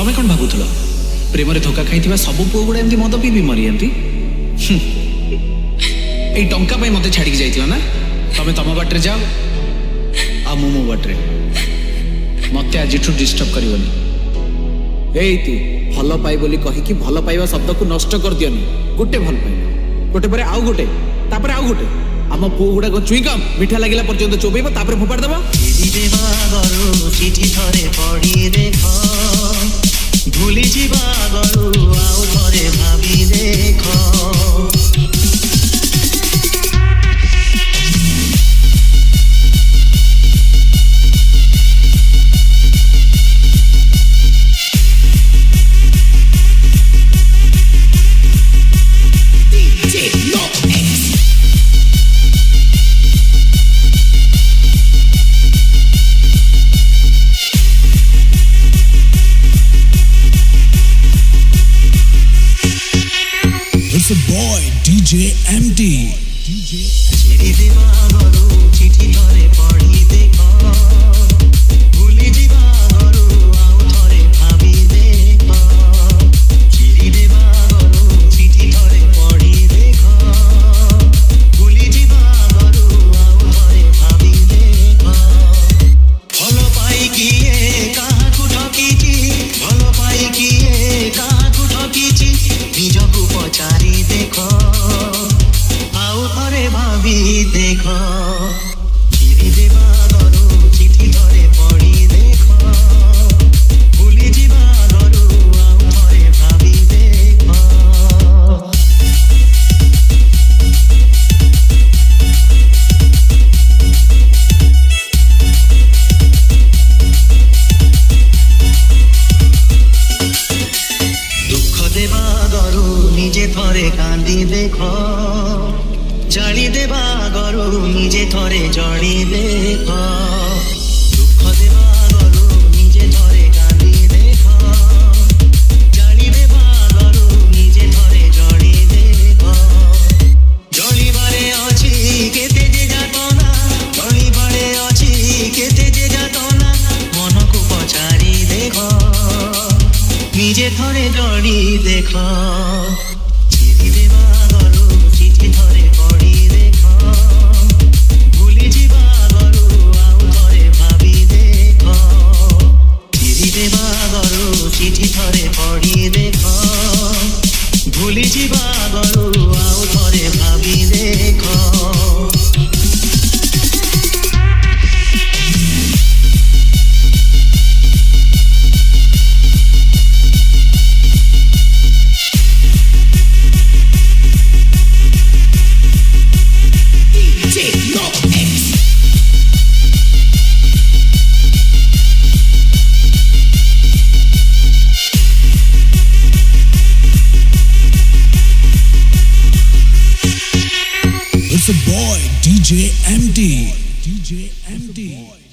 तमें कौन भावुल प्रेम धोखा खाई सब पुओ गुड़ा एमती मद पी मरी एमती ये टंका मत छाड़ी जाइए ना तमें तम बाटे जाओ आ मो बाटे मत आज डिस्टर्ब करनी एति भल पाई बोली कहीकि भल पाइबा शब्द को नष्ट कर दियनी गोटे भल पाइबा गोटे पर आउ गोटे तापर आउ गोटे आम पुओ गुड़ाक चुईकम मिठा लगिला पर्यंत चोबेब तापर फोपाड़ देबा चिठी थरे पढ़ी देख भूली जीवा गरु आउ थरे भाभी देख It's a boy, DJ MD. चिठी देवा गरु चिठी थरे पढ़ी देख भूली जीवा गरु आउ थरे भाभी देख चिठी देवा गरु चिठी थरे पढ़ी देख भूली जीवा गरु आउ थरे भाभी देख भल पाई किए काहाकु ठकीची भल पाई किए काहाकु ठकीची निजकु पचारी देख आउ थरे भाभी देख चिठी देवा गरु चिठी थरे पढ़ी देख भूली जीवा गरु आउ थरे भाभी देख दुख देवा गरु निजे थरे कांदी देख जाली देवा गरु निजे थरे जड़ी देख दुख देवा गरु निजे थरे कांदी देख जाली देवा गरु निजे थरे जड़ी देख जड़ी बारे अछि केते जे जातना जड़ी बारे अछि केते जे जातना मन को पचारी देख निजे थरे जड़ी देख चिठी देवा गरु चिठी थरे पढ़ी देख भूली जीवा गरु आउ थरे भाभी देख चिठी देवा गरु चिठी थरे पढ़ी देख भूली जीवा गरु आउ थरे भाभी देख It's a boy, DJ MD. DJ MD.